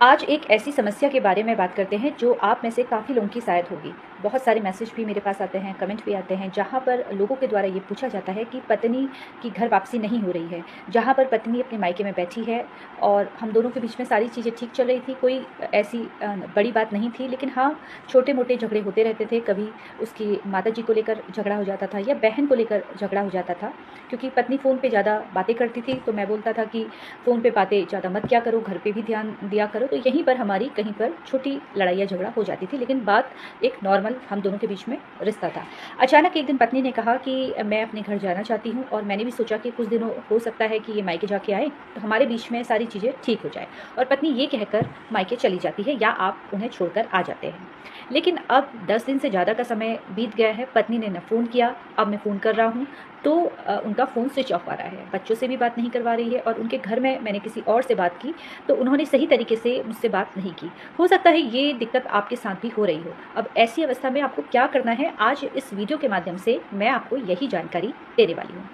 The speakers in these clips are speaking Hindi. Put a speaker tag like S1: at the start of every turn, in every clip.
S1: आज एक ऐसी समस्या के बारे में बात करते हैं जो आप में से काफ़ी लोगों की शायद होगी। बहुत सारे मैसेज भी मेरे पास आते हैं, कमेंट भी आते हैं, जहाँ पर लोगों के द्वारा ये पूछा जाता है कि पत्नी की घर वापसी नहीं हो रही है। जहाँ पर पत्नी अपने मायके में बैठी है और हम दोनों के बीच में सारी चीज़ें ठीक चल रही थी, कोई ऐसी बड़ी बात नहीं थी, लेकिन हाँ, छोटे-मोटे झगड़े होते रहते थे। कभी उसकी माताजी को लेकर झगड़ा हो जाता था या बहन को लेकर झगड़ा हो जाता था, क्योंकि पत्नी फ़ोन पे ज़्यादा बातें करती थी, तो मैं बोलता था कि फ़ोन पे बातें ज़्यादा मत किया करो, घर पे भी ध्यान दिया करो। तो यहीं पर हमारी कहीं पर छोटी लड़ाई या झगड़ा हो जाती थी, लेकिन बात एक नॉर्मल हम दोनों के बीच में रिश्ता था। अचानक एक दिन पत्नी ने कहा कि मैं अपने घर जाना चाहती हूँ, और मैंने भी सोचा कि कुछ दिनों हो सकता है कि ये मायके जाके आए तो हमारे बीच में सारी चीज़ें ठीक हो जाए, और पत्नी ये कहकर मायके चली जाती है या आप उन्हें छोड़कर आ जाते हैं। लेकिन अब 10 दिन से ज़्यादा का समय बीत गया है, पत्नी ने न फ़ोन किया, अब मैं फ़ोन कर रहा हूँ तो उनका फ़ोन स्विच ऑफ आ रहा है, बच्चों से भी बात नहीं करवा रही है, और उनके घर में मैंने किसी और से बात की तो उन्होंने सही तरीके से मुझसे बात नहीं की। हो सकता है ये दिक्कत आपके साथ भी हो रही हो। अब ऐसी अवस्था में आपको क्या करना है, आज इस वीडियो के माध्यम से मैं आपको यही जानकारी देने वाली हूँ।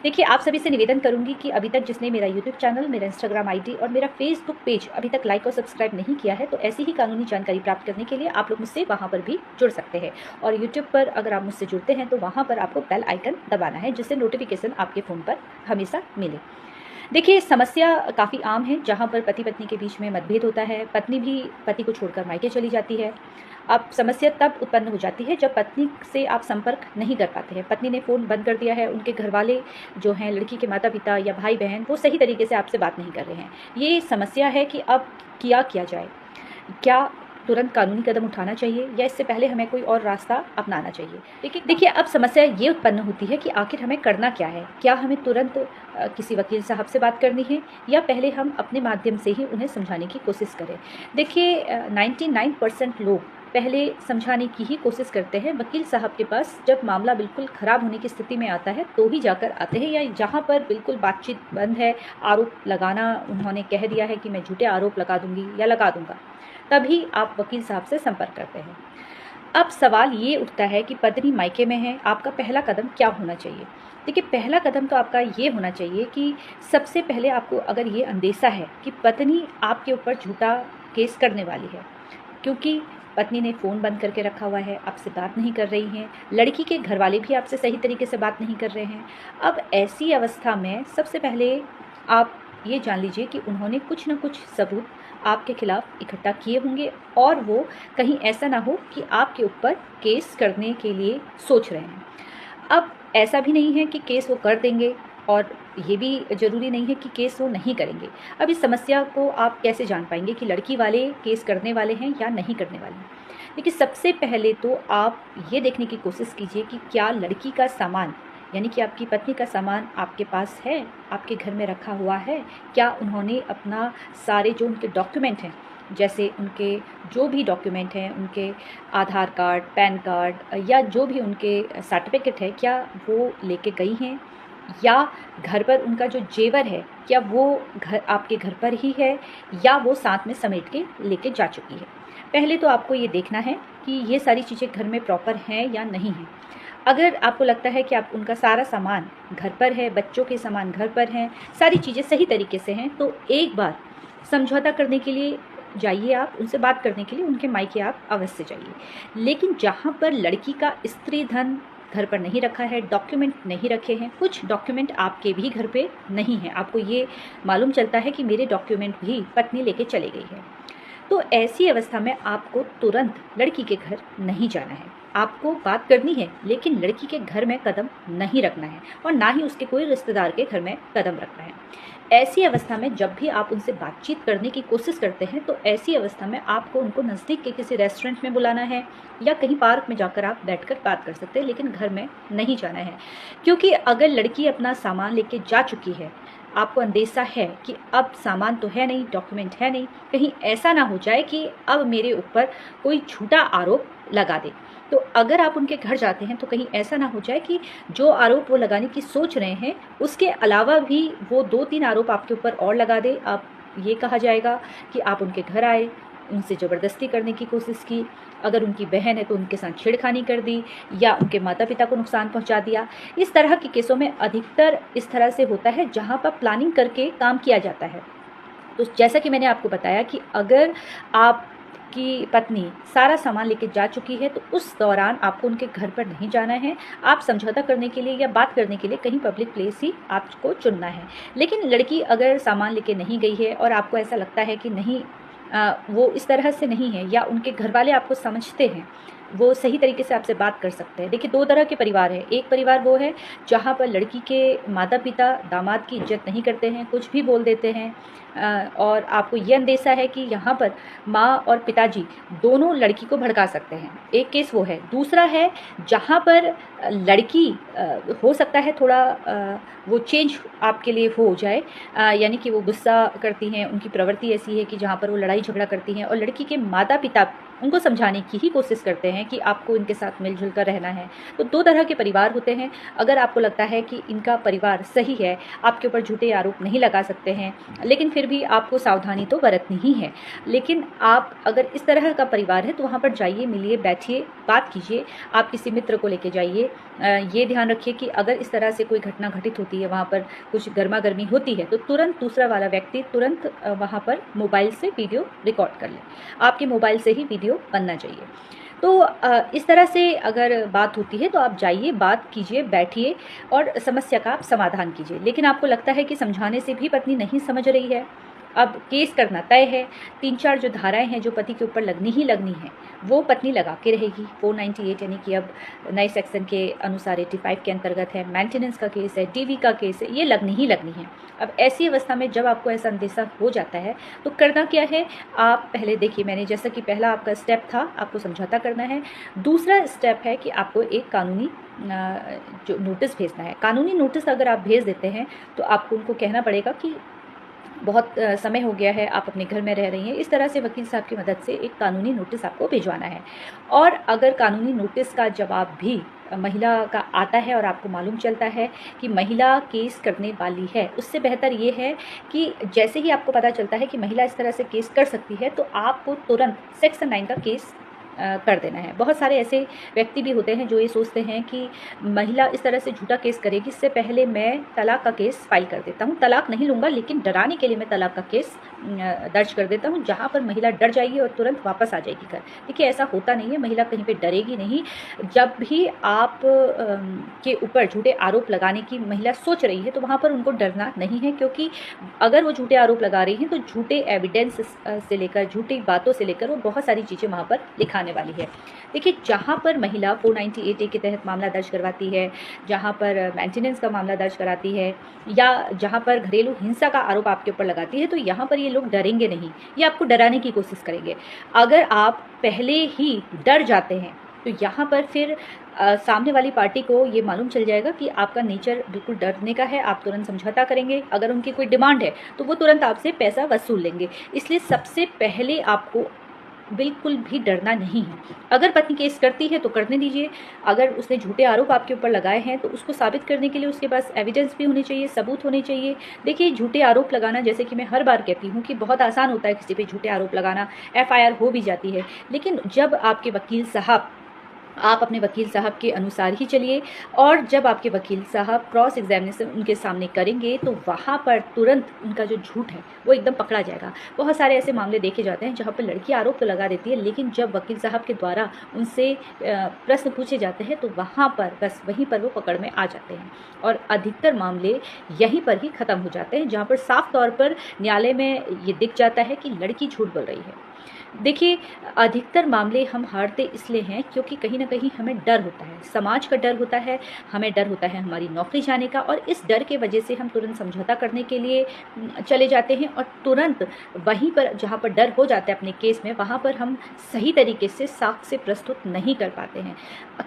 S1: देखिए, आप सभी से निवेदन करूंगी कि अभी तक जिसने मेरा यूट्यूब चैनल, मेरा इंस्टाग्राम आईडी और मेरा फेसबुक पेज अभी तक लाइक और सब्सक्राइब नहीं किया है, तो ऐसी ही कानूनी जानकारी प्राप्त करने के लिए आप लोग मुझसे वहाँ पर भी जुड़ सकते हैं। और यूट्यूब पर अगर आप मुझसे जुड़ते हैं तो वहाँ पर आपको बेल आइकन दबाना है, जिससे नोटिफिकेशन आपके फ़ोन पर हमेशा मिले। देखिए, समस्या काफ़ी आम है, जहाँ पर पति पत्नी के बीच में मतभेद होता है, पत्नी भी पति को छोड़कर मायके चली जाती है। अब समस्या तब उत्पन्न हो जाती है जब पत्नी से आप संपर्क नहीं कर पाते हैं। पत्नी ने फ़ोन बंद कर दिया है, उनके घरवाले जो हैं, लड़की के माता-पिता या भाई-बहन, वो सही तरीके से आपसे बात नहीं कर रहे हैं। ये समस्या है कि अब किया जाए? क्या तुरंत कानूनी कदम उठाना चाहिए या इससे पहले हमें कोई और रास्ता अपनाना चाहिए? देखिए, अब समस्या ये उत्पन्न होती है कि आखिर हमें करना क्या है? क्या हमें तुरंत किसी वकील साहब से बात करनी है, या पहले हम अपने माध्यम से ही उन्हें समझाने की कोशिश करें? देखिए, 99% लोग पहले समझाने की ही कोशिश करते हैं। वकील साहब के पास जब मामला बिल्कुल ख़राब होने की स्थिति में आता है तो ही जाकर आते हैं, या जहाँ पर बिल्कुल बातचीत बंद है, आरोप लगाना उन्होंने कह दिया है कि मैं झूठे आरोप लगा दूंगी या लगा दूंगा, तभी आप वकील साहब से संपर्क करते हैं। अब सवाल ये उठता है कि पत्नी मायके में है, आपका पहला कदम क्या होना चाहिए? देखिए, पहला कदम तो आपका ये होना चाहिए कि सबसे पहले आपको अगर ये अंदेशा है कि पत्नी आपके ऊपर झूठा केस करने वाली है, क्योंकि पत्नी ने फ़ोन बंद करके रखा हुआ है, आपसे बात नहीं कर रही हैं, लड़की के घरवाले भी आपसे सही तरीके से बात नहीं कर रहे हैं। अब ऐसी अवस्था में सबसे पहले आप ये जान लीजिए कि उन्होंने कुछ न कुछ सबूत आपके खिलाफ इकट्ठा किए होंगे, और वो कहीं ऐसा ना हो कि आपके ऊपर केस करने के लिए सोच रहे हैं। अब ऐसा भी नहीं है कि केस वो कर देंगे, और ये भी ज़रूरी नहीं है कि केस वो नहीं करेंगे। अब इस समस्या को आप कैसे जान पाएंगे कि लड़की वाले केस करने वाले हैं या नहीं करने वाले हैं? देखिए, सबसे पहले तो आप ये देखने की कोशिश कीजिए कि क्या लड़की का सामान, यानी कि आपकी पत्नी का सामान आपके पास है, आपके घर में रखा हुआ है? क्या उन्होंने अपना सारे जो उनके डॉक्यूमेंट हैं, जैसे उनके जो भी डॉक्यूमेंट हैं, उनके आधार कार्ड, पैन कार्ड या जो भी उनके सर्टिफिकेट है, क्या वो लेके गई हैं? या घर पर उनका जो जेवर है, क्या वो घर आपके घर पर ही है, या वो साथ में समेट के लेके जा चुकी है? पहले तो आपको ये देखना है कि ये सारी चीज़ें घर में प्रॉपर हैं या नहीं हैं। अगर आपको लगता है कि आप उनका सारा सामान घर पर है, बच्चों के सामान घर पर हैं, सारी चीज़ें सही तरीके से हैं, तो एक बार समझौता करने के लिए जाइए, आप उनसे बात करने के लिए उनके मायके आप अवश्य जाइए। लेकिन जहाँ पर लड़की का स्त्री धन घर पर नहीं रखा है, डॉक्यूमेंट नहीं रखे हैं, कुछ डॉक्यूमेंट आपके भी घर पे नहीं हैं, आपको ये मालूम चलता है कि मेरे डॉक्यूमेंट भी पत्नी लेके चली गई है, तो ऐसी अवस्था में आपको तुरंत लड़की के घर नहीं जाना है। आपको बात करनी है, लेकिन लड़की के घर में कदम नहीं रखना है, और ना ही उसके कोई रिश्तेदार के घर में कदम रखना है। ऐसी अवस्था में जब भी आप उनसे बातचीत करने की कोशिश करते हैं, तो ऐसी अवस्था में आपको उनको नज़दीक के किसी रेस्टोरेंट में बुलाना है, या कहीं पार्क में जाकर आप बैठकर बात कर सकते हैं, लेकिन घर में नहीं जाना है। क्योंकि अगर लड़की अपना सामान लेके जा चुकी है, आपको अंदेशा है कि अब सामान तो है नहीं, डॉक्यूमेंट है नहीं, कहीं ऐसा ना हो जाए कि अब मेरे ऊपर कोई झूठा आरोप लगा दे। तो अगर आप उनके घर जाते हैं तो कहीं ऐसा ना हो जाए कि जो आरोप वो लगाने की सोच रहे हैं, उसके अलावा भी वो 2-3 आरोप आपके ऊपर और लगा दे। आप ये कहा जाएगा कि आप उनके घर आए, उनसे ज़बरदस्ती करने की कोशिश की, अगर उनकी बहन है तो उनके साथ छेड़खानी कर दी, या उनके माता पिता को नुकसान पहुंचा दिया। इस तरह के केसों में अधिकतर इस तरह से होता है, जहां पर प्लानिंग करके काम किया जाता है। तो जैसा कि मैंने आपको बताया कि अगर आपकी पत्नी सारा सामान लेके जा चुकी है तो उस दौरान आपको उनके घर पर नहीं जाना है। आप समझौता करने के लिए या बात करने के लिए कहीं पब्लिक प्लेस ही आपको चुनना है। लेकिन लड़की अगर सामान लेके नहीं गई है और आपको ऐसा लगता है कि नहीं, वो इस तरह से नहीं है, या उनके घर वाले आपको समझते हैं, वो सही तरीके से आपसे बात कर सकते हैं। देखिए, 2 तरह के परिवार हैं। एक परिवार वो है जहाँ पर लड़की के माता-पिता दामाद की इज़्ज़त नहीं करते हैं, कुछ भी बोल देते हैं, और आपको ये अंदेशा है कि यहाँ पर माँ और पिताजी दोनों लड़की को भड़का सकते हैं। एक केस वो है। दूसरा है जहाँ पर लड़की हो सकता है थोड़ा वो चेंज आपके लिए हो जाए, यानी कि वो गुस्सा करती हैं, उनकी प्रवृत्ति ऐसी है कि जहाँ पर वो लड़ाई झगड़ा करती हैं और लड़की के माता-पिता उनको समझाने की ही कोशिश करते हैं कि आपको इनके साथ मिलजुल कर रहना है। तो 2 तरह के परिवार होते हैं। अगर आपको लगता है कि इनका परिवार सही है, आपके ऊपर झूठे आरोप नहीं लगा सकते हैं, लेकिन फिर भी आपको सावधानी तो बरतनी ही है। लेकिन आप अगर इस तरह का परिवार है तो वहाँ पर जाइए, मिलिए, बैठिए, बात कीजिए। आप किसी मित्र को लेके जाइए। ये ध्यान रखिए कि अगर इस तरह से कोई घटना घटित होती है, वहाँ पर कुछ गर्मा-गर्मी होती है, तो तुरंत दूसरा वाला व्यक्ति तुरंत वहाँ पर मोबाइल से वीडियो रिकॉर्ड कर ले। आपके मोबाइल से ही वीडियो बनना चाहिए। तो इस तरह से अगर बात होती है तो आप जाइए, बात कीजिए, बैठिए और समस्या का आप समाधान कीजिए। लेकिन आपको लगता है कि समझाने से भी पत्नी नहीं समझ रही है, अब केस करना तय है। 3-4 जो धाराएँ हैं जो पति के ऊपर लगनी ही लगनी हैं, वो पत्नी लगा के रहेगी। 498 यानी कि अब नए सेक्शन के अनुसार 85 के अंतर्गत है, मेंटेनेंस का केस है, डीवी का केस है, ये लगनी ही लगनी है। अब ऐसी अवस्था में जब आपको ऐसा अंदेशा हो जाता है तो करना क्या है, आप पहले देखिए, मैंने जैसा कि पहला आपका स्टेप था, आपको समझौता करना है। दूसरा स्टेप है कि आपको एक कानूनी जो नोटिस भेजना है। कानूनी नोटिस अगर आप भेज देते हैं तो आपको उनको कहना पड़ेगा कि बहुत समय हो गया है, आप अपने घर में रह रही हैं। इस तरह से वकील साहब की मदद से एक कानूनी नोटिस आपको भिजवाना है। और अगर कानूनी नोटिस का जवाब भी महिला का आता है और आपको मालूम चलता है कि महिला केस करने वाली है, उससे बेहतर ये है कि जैसे ही आपको पता चलता है कि महिला इस तरह से केस कर सकती है तो आपको तुरंत सेक्शन 9 का केस कर देना है। बहुत सारे ऐसे व्यक्ति भी होते हैं जो ये सोचते हैं कि महिला इस तरह से झूठा केस करेगी, इससे पहले मैं तलाक का केस फाइल कर देता हूँ, तलाक नहीं लूँगा लेकिन डराने के लिए मैं तलाक का केस दर्ज कर देता हूँ, जहाँ पर महिला डर जाएगी और तुरंत वापस आ जाएगी घर। देखिए, ऐसा होता नहीं है, महिला कहीं पे डरेगी नहीं। जब भी आप के ऊपर झूठे आरोप लगाने की महिला सोच रही है तो वहाँ पर उनको डरना नहीं है, क्योंकि अगर वो झूठे आरोप लगा रही हैं तो झूठे एविडेंस से लेकर, झूठी बातों से लेकर वो बहुत सारी चीज़ें वहाँ पर लिखाने वाली है। देखिए, जहाँ पर महिला 498A के तहत मामला दर्ज करवाती है, जहाँ पर मेंटेनेंस का मामला दर्ज कराती है, या जहाँ पर घरेलू हिंसा का आरोप आपके ऊपर लगाती है, तो यहाँ पर ये लोग डरेंगे नहीं, ये आपको डराने की कोशिश करेंगे। अगर आप पहले ही डर जाते हैं तो यहाँ पर फिर सामने वाली पार्टी को ये मालूम चल जाएगा कि आपका नेचर बिल्कुल डरने का है, आप तुरंत समझौता करेंगे। अगर उनकी कोई डिमांड है तो वो तुरंत आपसे पैसा वसूल लेंगे। इसलिए सबसे पहले आपको बिल्कुल भी डरना नहीं है। अगर पत्नी केस करती है तो करने दीजिए। अगर उसने झूठे आरोप आपके ऊपर लगाए हैं तो उसको साबित करने के लिए उसके पास एविडेंस भी होने चाहिए, सबूत होने चाहिए। देखिए, झूठे आरोप लगाना, जैसे कि मैं हर बार कहती हूँ कि बहुत आसान होता है किसी पे झूठे आरोप लगाना, FIR हो भी जाती है। लेकिन जब आपके वकील साहब, आप अपने वकील साहब के अनुसार ही चलिए, और जब आपके वकील साहब क्रॉस एग्जामिनेशन उनके सामने करेंगे तो वहाँ पर तुरंत उनका जो झूठ है वो एकदम पकड़ा जाएगा। बहुत सारे ऐसे मामले देखे जाते हैं जहाँ पर लड़की आरोप तो लगा देती है, लेकिन जब वकील साहब के द्वारा उनसे प्रश्न पूछे जाते हैं तो वहाँ पर बस वहीं पर वो पकड़ में आ जाते हैं, और अधिकतर मामले यहीं पर ही ख़त्म हो जाते हैं, जहाँ पर साफ तौर पर न्यायालय में ये दिख जाता है कि लड़की झूठ बोल रही है। देखिए, अधिकतर मामले हम हारते इसलिए हैं क्योंकि कहीं ना कहीं हमें डर होता है, समाज का डर होता है, हमें डर होता है हमारी नौकरी जाने का, और इस डर के वजह से हम तुरंत समझौता करने के लिए चले जाते हैं, और तुरंत वहीं पर जहाँ पर डर हो जाता है अपने केस में, वहाँ पर हम सही तरीके से साक्ष्य प्रस्तुत नहीं कर पाते हैं।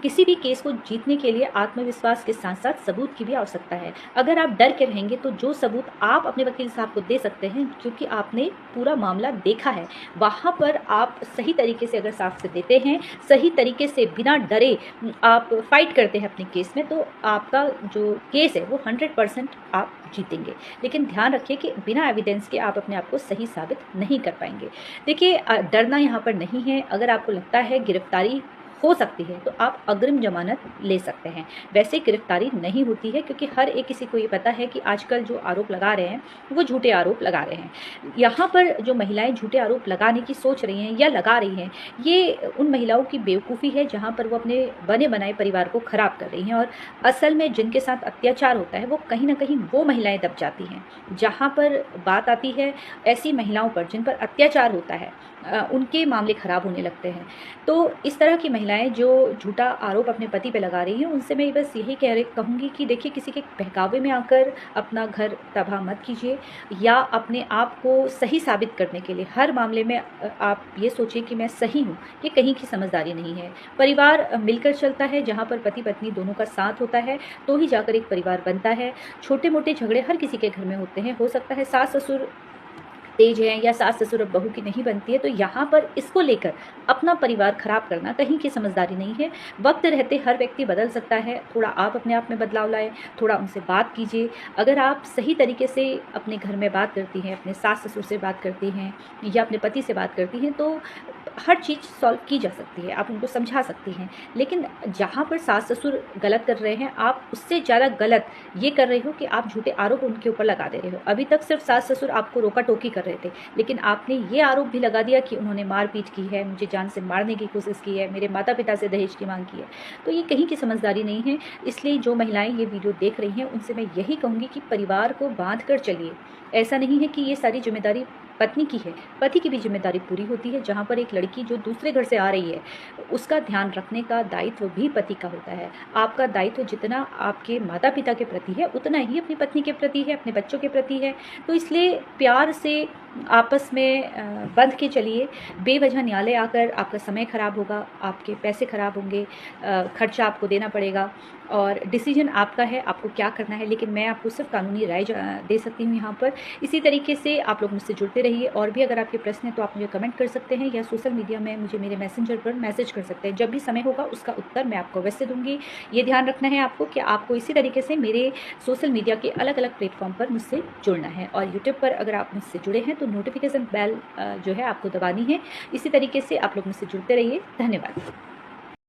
S1: किसी भी केस को जीतने के लिए आत्मविश्वास के साथ साथ सबूत की भी आवश्यकता है। अगर आप डर के रहेंगे तो जो सबूत आप अपने वकील साहब को दे सकते हैं, क्योंकि आपने पूरा मामला देखा है, वहाँ पर आप सही तरीके से अगर साक्ष्य देते हैं, सही तरीके से बिना डरे आप फाइट करते हैं अपने केस में, तो आपका जो केस है वो 100% आप जीतेंगे। लेकिन ध्यान रखिए कि बिना एविडेंस के आप अपने आप को सही साबित नहीं कर पाएंगे। देखिए, डरना यहाँ पर नहीं है। अगर आपको लगता है गिरफ्तारी हो सकती है तो आप अग्रिम जमानत ले सकते हैं। वैसे गिरफ्तारी नहीं होती है, क्योंकि हर एक किसी को ये पता है कि आजकल जो आरोप लगा रहे हैं वो झूठे आरोप लगा रहे हैं। यहाँ पर जो महिलाएं झूठे आरोप लगाने की सोच रही हैं या लगा रही हैं, ये उन महिलाओं की बेवकूफ़ी है जहाँ पर वो अपने बने बनाए परिवार को ख़राब कर रही हैं। और असल में जिनके साथ अत्याचार होता है वो कहीं ना कहीं वो महिलाएं दब जाती हैं। जहाँ पर बात आती है ऐसी महिलाओं पर जिन पर अत्याचार होता है, उनके मामले ख़राब होने लगते हैं। तो इस तरह की महिलाएं जो झूठा आरोप अपने पति पे लगा रही हैं, उनसे मैं बस यही कहूँगी कि देखिए, किसी के बहकावे में आकर अपना घर तबाह मत कीजिए, या अपने आप को सही साबित करने के लिए हर मामले में आप ये सोचिए कि मैं सही हूँ। ये कहीं की समझदारी नहीं है। परिवार मिलकर चलता है, जहाँ पर पति पत्नी दोनों का साथ होता है तो ही जाकर एक परिवार बनता है। छोटे मोटे झगड़े हर किसी के घर में होते हैं। हो सकता है सास ससुर तेज है या सास ससुर अब बहू की नहीं बनती है, तो यहाँ पर इसको लेकर अपना परिवार खराब करना कहीं की समझदारी नहीं है। वक्त रहते हर व्यक्ति बदल सकता है। थोड़ा आप अपने आप में बदलाव लाएं, थोड़ा उनसे बात कीजिए। अगर आप सही तरीके से अपने घर में बात करती हैं, अपने सास ससुर से बात करती हैं या अपने पति से बात करती हैं, तो हर चीज़ सॉल्व की जा सकती है, आप उनको समझा सकती हैं। लेकिन जहाँ पर सास ससुर गलत कर रहे हैं, आप उससे ज़्यादा गलत ये कर रहे हो कि आप झूठे आरोप उनके ऊपर लगा दे रहे हो। अभी तक सिर्फ सास ससुर आपको रोका टोकी कर रहे थे, लेकिन आपने ये आरोप भी लगा दिया कि उन्होंने मारपीट की है, मुझे जान से मारने की कोशिश की है, मेरे माता पिता से दहेज की मांग की है। तो ये कहीं की समझदारी नहीं है। इसलिए जो महिलाएं ये वीडियो देख रही हैं, उनसे मैं यही कहूँगी कि परिवार को बांध कर चलिए। ऐसा नहीं है कि ये सारी जिम्मेदारी पत्नी की है, पति की भी जिम्मेदारी पूरी होती है। जहाँ पर एक लड़की जो दूसरे घर से आ रही है, उसका ध्यान रखने का दायित्व भी पति का होता है। आपका दायित्व जितना आपके माता पिता के प्रति है, उतना ही अपनी पत्नी के प्रति है, अपने बच्चों के प्रति है। तो इसलिए प्यार से आपस में बंध के चलिए। बेवजह न्यायालय आकर आपका समय ख़राब होगा, आपके पैसे ख़राब होंगे, खर्चा आपको देना पड़ेगा, और डिसीजन आपका है, आपको क्या करना है। लेकिन मैं आपको सिर्फ कानूनी राय दे सकती हूँ यहाँ पर। इसी तरीके से आप लोग मुझसे जुड़ते रहिए। और भी अगर आपके प्रश्न हैं तो आप मुझे कमेंट कर सकते हैं, या सोशल मीडिया में मुझे मेरे मैसेंजर पर मैसेज कर सकते हैं। जब भी समय होगा उसका उत्तर मैं आपको वैसे दूंगी। ये ध्यान रखना है आपको कि आपको इसी तरीके से मेरे सोशल मीडिया के अलग अलग प्लेटफॉर्म पर मुझसे जुड़ना है। और यूट्यूब पर अगर आप मुझसे जुड़े हैं तो नोटिफिकेशन बेल जो है आपको दबानी है। इसी तरीके से आप लोग मुझसे जुड़ते रहिए। धन्यवाद।